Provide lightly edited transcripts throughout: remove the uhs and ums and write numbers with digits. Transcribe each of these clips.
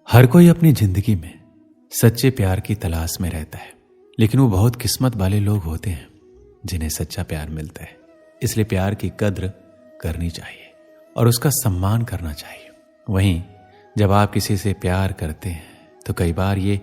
हर कोई अपनी जिंदगी में सच्चे प्यार की तलाश में रहता है, लेकिन वो बहुत किस्मत वाले लोग होते हैं जिन्हें सच्चा प्यार मिलता है। इसलिए प्यार की कद्र करनी चाहिए और उसका सम्मान करना चाहिए। वहीं जब आप किसी से प्यार करते हैं तो कई बार ये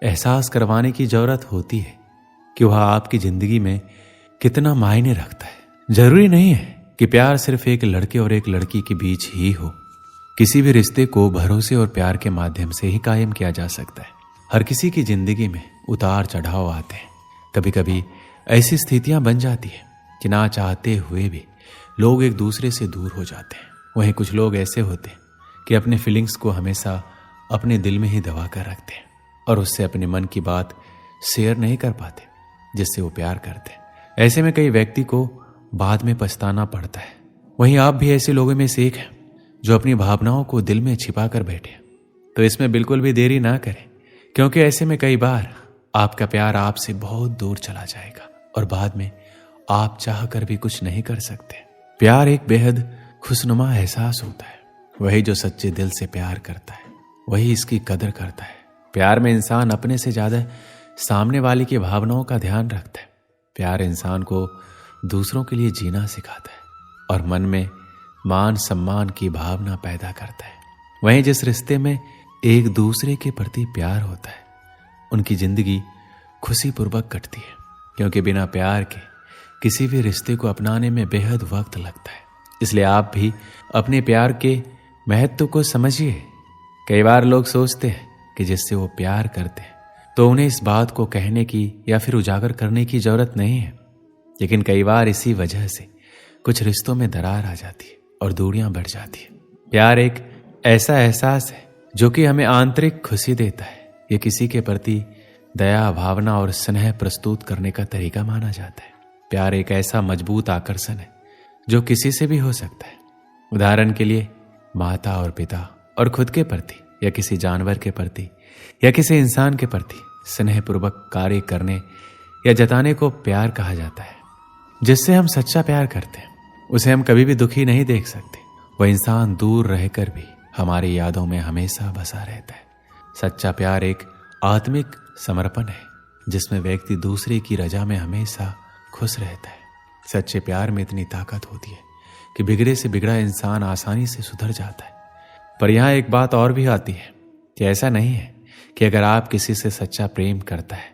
एहसास करवाने की जरूरत होती है कि वह आपकी जिंदगी में कितना मायने रखता है। जरूरी नहीं है कि प्यार सिर्फ एक लड़के और एक लड़की के बीच ही हो। किसी भी रिश्ते को भरोसे और प्यार के माध्यम से ही कायम किया जा सकता है। हर किसी की जिंदगी में उतार चढ़ाव आते हैं। कभी कभी ऐसी स्थितियां बन जाती है कि ना चाहते हुए भी लोग एक दूसरे से दूर हो जाते हैं। वहीं कुछ लोग ऐसे होते हैं कि अपने फीलिंग्स को हमेशा अपने दिल में ही दबा कर रखते हैं और उससे अपने मन की बात शेयर नहीं कर पाते जिससे वो प्यार करते हैं। ऐसे में कई व्यक्ति को बाद में पछताना पड़ता है। वहीं आप भी ऐसे लोगों में से एक हैं जो अपनी भावनाओं को दिल में छिपा कर बैठे। तो इसमें बिल्कुल भी देरी ना करें, क्योंकि ऐसे में कई बार आपका प्यार आपसे बहुत दूर चला जाएगा और बाद में आप चाह कर भी कुछ नहीं कर सकते। प्यार एक बेहद खुशनुमा एहसास होता है। वही जो सच्चे दिल से प्यार करता है वही इसकी कदर करता है। प्यार में इंसान अपने से ज्यादा सामने वाले की भावनाओं का ध्यान रखता है। प्यार इंसान को दूसरों के लिए जीना सिखाता है और मन में मान सम्मान की भावना पैदा करता है। वहीं जिस रिश्ते में एक दूसरे के प्रति प्यार होता है उनकी जिंदगी खुशीपूर्वक कटती है, क्योंकि बिना प्यार के किसी भी रिश्ते को अपनाने में बेहद वक्त लगता है। इसलिए आप भी अपने प्यार के महत्व को समझिए। कई बार लोग सोचते हैं कि जिससे वो प्यार करते हैं तो उन्हें इस बात को कहने की या फिर उजागर करने की जरूरत नहीं है, लेकिन कई बार इसी वजह से कुछ रिश्तों में दरार आ जाती है और दूरियां बढ़ जाती है। प्यार एक ऐसा एहसास है जो कि हमें आंतरिक खुशी देता है। ये किसी के प्रति दया, भावना और स्नेह प्रस्तुत करने का तरीका माना जाता है। प्यार एक ऐसा मजबूत आकर्षण है जो किसी से भी हो सकता है। उदाहरण के लिए माता और पिता और खुद के प्रति या किसी जानवर के प्रति या किसी इंसान के प्रति स्नेहपूर्वक कार्य करने या जताने को प्यार कहा जाता है। जिससे हम सच्चा प्यार करते हैं उसे हम कभी भी दुखी नहीं देख सकते। वह इंसान दूर रहकर भी हमारी यादों में हमेशा बसा रहता है। सच्चा प्यार एक आत्मिक समर्पण है जिसमें व्यक्ति दूसरे की रजा में हमेशा खुश रहता है। सच्चे प्यार में इतनी ताकत होती है कि बिगड़े से बिगड़ा इंसान आसानी से सुधर जाता है। पर यहाँ एक बात और भी आती है कि ऐसा नहीं है कि अगर आप किसी से सच्चा प्रेम करता है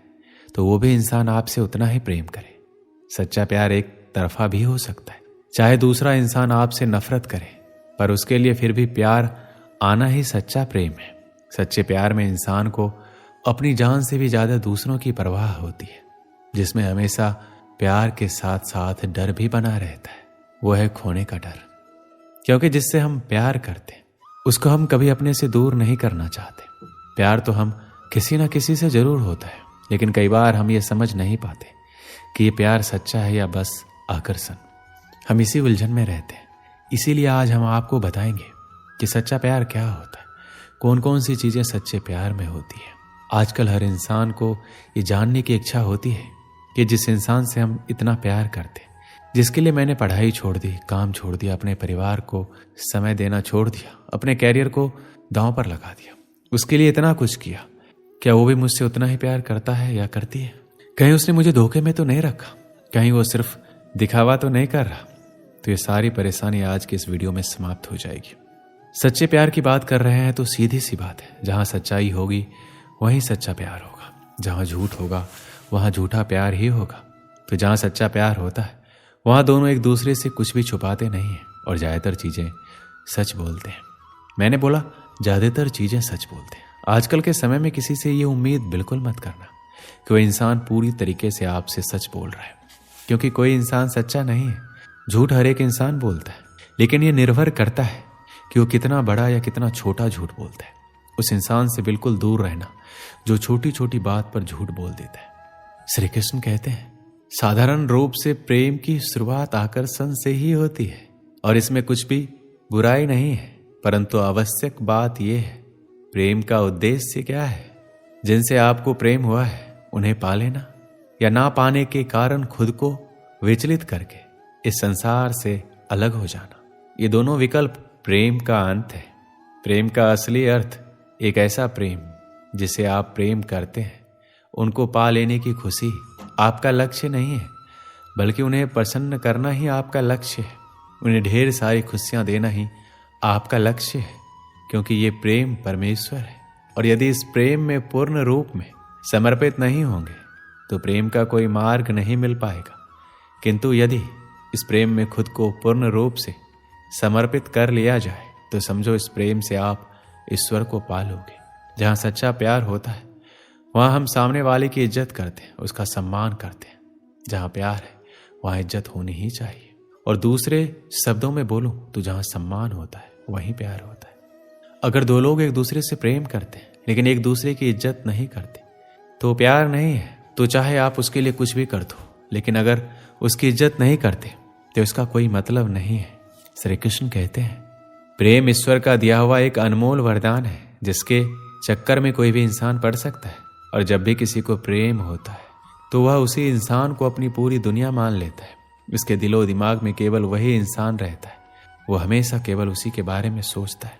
तो वो भी इंसान आपसे उतना ही प्रेम करे। सच्चा प्यार एक तरफा भी हो सकता है। चाहे दूसरा इंसान आपसे नफरत करे पर उसके लिए फिर भी प्यार आना ही सच्चा प्रेम है। सच्चे प्यार में इंसान को अपनी जान से भी ज्यादा दूसरों की परवाह होती है, जिसमें हमेशा प्यार के साथ साथ डर भी बना रहता है। वो है खोने का डर, क्योंकि जिससे हम प्यार करते हैं उसको हम कभी अपने से दूर नहीं करना चाहते। प्यार तो हम किसी ना किसी से जरूर होता है, लेकिन कई बार हम ये समझ नहीं पाते कि ये प्यार सच्चा है या बस आकर्षण। हम इसी उलझन में रहते हैं। इसीलिए आज हम आपको बताएंगे कि सच्चा प्यार क्या होता है, कौन कौन सी चीजें सच्चे प्यार में होती है। आजकल हर इंसान को ये जानने की इच्छा होती है कि जिस इंसान से हम इतना प्यार करते, जिसके लिए मैंने पढ़ाई छोड़ दी, काम छोड़ दिया, अपने परिवार को समय देना छोड़ दिया, अपने कैरियर को दांव पर लगा दिया, उसके लिए इतना कुछ किया, क्या वो भी मुझसे उतना ही प्यार करता है या करती है? कहीं उसने मुझे धोखे में तो नहीं रखा? कहीं वो सिर्फ दिखावा तो नहीं कर रहा? तो ये सारी परेशानी आज के इस वीडियो में समाप्त हो जाएगी। सच्चे प्यार की बात कर रहे हैं तो सीधी सी बात है, जहां सच्चाई होगी वहीं सच्चा प्यार होगा, जहां झूठ होगा वहां झूठा प्यार ही होगा। तो जहां सच्चा प्यार होता है वहां दोनों एक दूसरे से कुछ भी छुपाते नहीं हैं और ज्यादातर चीजें सच बोलते हैं। मैंने बोला ज्यादातर चीजें सच बोलते हैं। आजकल के समय में किसी से ये उम्मीद बिल्कुल मत करना कि वह इंसान पूरी तरीके से आपसे सच बोल रहा है, क्योंकि कोई इंसान सच्चा नहीं है। झूठ हर एक इंसान बोलता है, लेकिन यह निर्भर करता है कि वो कितना बड़ा या कितना छोटा झूठ बोलता है। उस इंसान से बिल्कुल दूर रहना जो छोटी छोटी बात पर झूठ बोल देता है। श्री कृष्ण कहते हैं, साधारण रूप से प्रेम की शुरुआत आकर्षण से ही होती है और इसमें कुछ भी बुराई नहीं है, परंतु आवश्यक बात यह है प्रेम का उद्देश्य क्या है। जिनसे आपको प्रेम हुआ है उन्हें पा लेना या ना पाने के कारण खुद को विचलित करके इस संसार से अलग हो जाना, ये दोनों विकल्प प्रेम का अंत है। प्रेम का असली अर्थ एक ऐसा प्रेम जिसे आप प्रेम करते हैं, उनको पा लेने की खुशी आपका लक्ष्य नहीं है, बल्कि उन्हें प्रसन्न करना ही आपका लक्ष्य है। उन्हें ढेर सारी खुशियां देना ही आपका लक्ष्य है, क्योंकि ये प्रेम परमेश्वर है। और यदि इस प्रेम में पूर्ण रूप में समर्पित नहीं होंगे तो प्रेम का कोई मार्ग नहीं मिल पाएगा। किंतु यदि इस प्रेम में खुद को पूर्ण रूप से समर्पित कर लिया जाए तो समझो इस प्रेम से आप ईश्वर को पालोगे। जहाँ सच्चा प्यार होता है वहाँ हम सामने वाले की इज्जत करते हैं, उसका सम्मान करते हैं। जहाँ प्यार है वहाँ इज्जत होनी ही चाहिए। और दूसरे शब्दों में बोलूं तो जहाँ सम्मान होता है वहीं प्यार होता है। अगर दो लोग एक दूसरे से प्रेम करते हैं लेकिन एक दूसरे की इज्जत नहीं करते तो प्यार नहीं है। तो चाहे आप उसके लिए कुछ भी कर दो, लेकिन अगर उसकी इज्जत नहीं करते तो इसका कोई मतलब नहीं है। श्री कृष्ण कहते हैं, प्रेम ईश्वर का दिया हुआ एक अनमोल वरदान है जिसके चक्कर में कोई भी इंसान पड़ सकता है। और जब भी किसी को प्रेम होता है तो वह उसी इंसान को अपनी पूरी दुनिया मान लेता है। इसके दिलो दिमाग में केवल वही इंसान रहता है, वो हमेशा केवल उसी के बारे में सोचता है।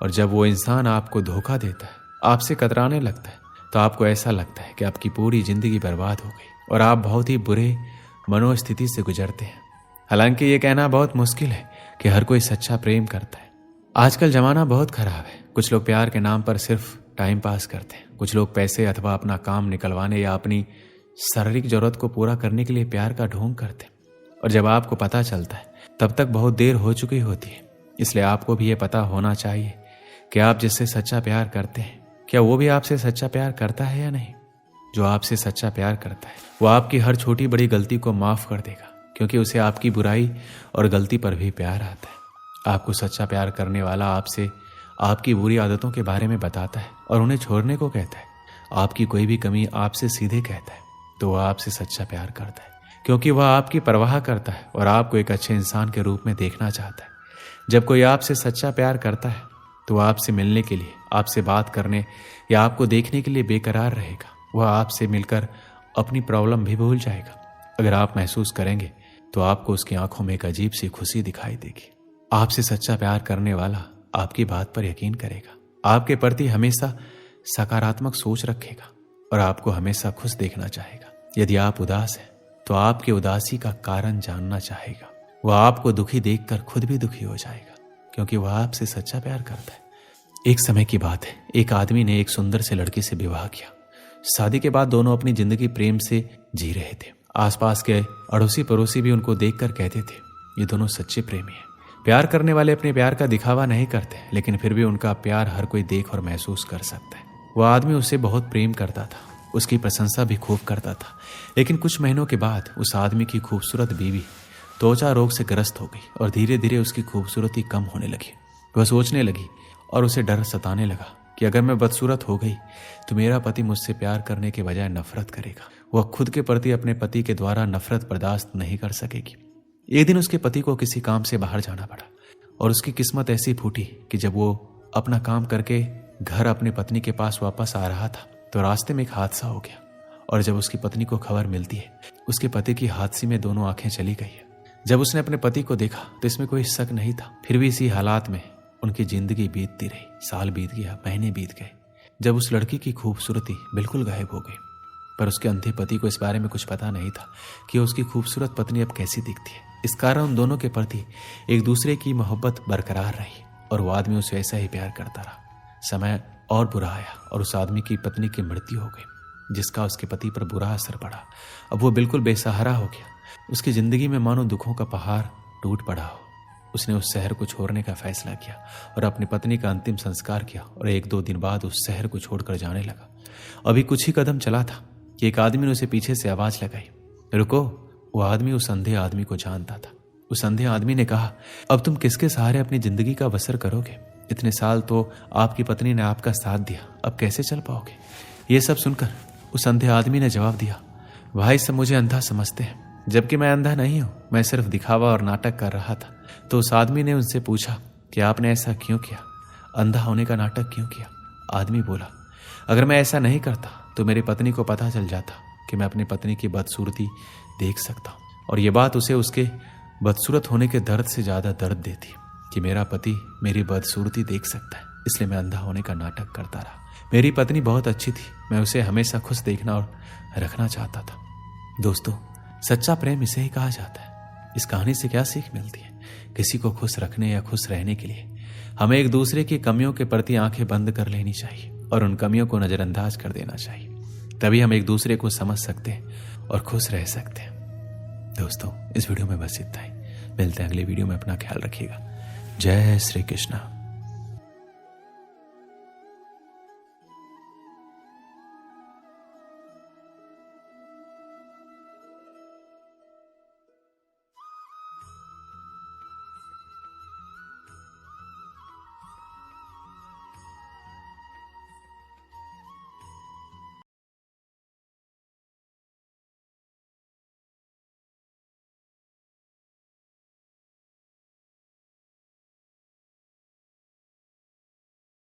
और जब वो इंसान आपको धोखा देता है, आपसे कतराने लगता है, तो आपको ऐसा लगता है कि आपकी पूरी जिंदगी बर्बाद हो गई और आप बहुत ही बुरे मनोस्थिति से गुजरते हैं। हालांकि ये कहना बहुत मुश्किल है कि हर कोई सच्चा प्रेम करता है। आजकल जमाना बहुत खराब है। कुछ लोग प्यार के नाम पर सिर्फ टाइम पास करते हैं। कुछ लोग पैसे अथवा अपना काम निकलवाने या अपनी शारीरिक जरूरत को पूरा करने के लिए प्यार का ढोंग करते हैं। और जब आपको पता चलता है तब तक बहुत देर हो चुकी होती है। इसलिए आपको भी ये पता होना चाहिए कि आप जिससे सच्चा प्यार करते हैं, क्या वो भी आपसे सच्चा प्यार करता है या नहीं। जो आपसे सच्चा प्यार करता है वो आपकी हर छोटी बड़ी गलती को माफ कर देगा, क्योंकि उसे आपकी बुराई और गलती पर भी प्यार आता है। आपको सच्चा प्यार करने वाला आपसे आपकी बुरी आदतों के बारे में बताता है और उन्हें छोड़ने को कहता है। आपकी कोई भी कमी आपसे सीधे कहता है तो वह आपसे सच्चा प्यार करता है, क्योंकि वह आपकी परवाह करता है और आपको एक अच्छे इंसान के रूप में देखना चाहता है। जब कोई आपसे सच्चा प्यार करता है तो वह आपसे मिलने के लिए, आपसे बात करने या आपको देखने के लिए बेकरार रहेगा। वह आपसे मिलकर अपनी प्रॉब्लम भी भूल जाएगा। अगर आप महसूस करेंगे तो आपको उसकी आंखों में एक अजीब सी खुशी दिखाई देगी। आपसे सच्चा प्यार करने वाला आपकी बात पर यकीन करेगा, आपके प्रति हमेशा सकारात्मक सोच रखेगा और आपको हमेशा खुश देखना चाहेगा। यदि आप उदास हैं तो आपकी उदासी का कारण जानना चाहेगा। वह आपको दुखी देखकर खुद भी दुखी हो जाएगा, क्योंकि वह आपसे सच्चा प्यार करता है। एक समय की बात है, एक आदमी ने एक सुंदर से लड़की से विवाह किया। शादी के बाद दोनों अपनी जिंदगी प्रेम से जी रहे थे। आसपास के अड़ोसी पड़ोसी भी उनको देखकर कहते थे, ये दोनों सच्चे प्रेमी हैं। प्यार करने वाले अपने प्यार का दिखावा नहीं करते, लेकिन फिर भी उनका प्यार हर कोई देख और महसूस कर सकता है। वह आदमी उसे बहुत प्रेम करता था, उसकी प्रशंसा भी खूब करता था। लेकिन कुछ महीनों के बाद उस आदमी की खूबसूरत बीवी त्वचा रोग से ग्रस्त हो गई और धीरे धीरे उसकी खूबसूरती कम होने लगी। वह सोचने लगी और उसे डर सताने लगा कि अगर मैं बदसूरत हो गई तो मेरा पति मुझसे प्यार करने के बजाय नफरत करेगा। वह खुद के प्रति अपने पति के द्वारा नफरत बर्दाश्त नहीं कर सकेगी। एक दिन उसके पति को किसी काम से बाहर जाना पड़ा और उसकी किस्मत ऐसी फूटी कि जब वो अपना काम करके घर अपनी पत्नी के पास वापस आ रहा था तो रास्ते में एक हादसा हो गया। और जब उसकी पत्नी को खबर मिलती है, उसके पति की हादसे में दोनों आंखें चली गई है। जब उसने अपने पति को देखा तो इसमें कोई शक नहीं था। फिर भी इसी हालात में उनकी जिंदगी बीतती रही। साल बीत गया, महीने बीत गए। जब उस लड़की की खूबसूरती बिल्कुल गायब हो गई, पर उसके अंधे पति को इस बारे में कुछ पता नहीं था कि उसकी खूबसूरत पत्नी अब कैसी दिखती है। इस कारण उन दोनों के प्रति एक दूसरे की मोहब्बत बरकरार रही और वो आदमी उसे ऐसा ही प्यार करता रहा। समय और बुरा आया और उस आदमी की पत्नी की मृत्यु हो गई, जिसका उसके पति पर बुरा असर पड़ा। अब वो बिल्कुल बेसहारा हो गया। उसकी जिंदगी में मानो दुखों का पहाड़ टूट पड़ा हो। उसने उस शहर को छोड़ने का फैसला किया और अपनी पत्नी का अंतिम संस्कार किया और 1-2 दिन बाद उस शहर को छोड़कर जाने लगा। अभी कुछ ही कदम चला था कि एक आदमी ने उसे पीछे से आवाज लगाई, रुको। वो आदमी उस अंधे आदमी को जानता था। उस अंधे आदमी ने कहा, अब तुम किसके सहारे अपनी जिंदगी का बसर करोगे? इतने साल तो आपकी पत्नी ने आपका साथ दिया, अब कैसे चल पाओगे? ये सब सुनकर उस अंधे आदमी ने जवाब दिया, भाई सब मुझे अंधा समझते हैं, जबकि मैं अंधा नहीं हूं। मैं सिर्फ दिखावा और नाटक कर रहा था। तो उस आदमी ने उनसे पूछा कि आपने ऐसा क्यों किया, अंधा होने का नाटक क्यों किया? आदमी बोला, अगर मैं ऐसा नहीं करता तो मेरी पत्नी को पता चल जाता कि मैं अपनी पत्नी की बदसूरती देख सकता हूं, और ये बात उसे उसके बदसूरत होने के दर्द से ज्यादा दर्द देती कि मेरा पति मेरी बदसूरती देख सकता है। इसलिए मैं अंधा होने का नाटक करता रहा। मेरी पत्नी बहुत अच्छी थी, मैं उसे हमेशा खुश देखना और रखना चाहता था। दोस्तों, सच्चा प्रेम इसे ही कहा जाता है। इस कहानी से क्या सीख मिलती है? किसी को खुश रखने या खुश रहने के लिए हमें एक दूसरे की कमियों के प्रति आंखें बंद कर लेनी चाहिए और उन कमियों को नजरअंदाज कर देना चाहिए। तभी हम एक दूसरे को समझ सकते हैं और खुश रह सकते हैं। दोस्तों, इस वीडियो में बस इतना ही। मिलते हैं अगले वीडियो में। अपना ख्याल रखिएगा। जय श्री कृष्णा।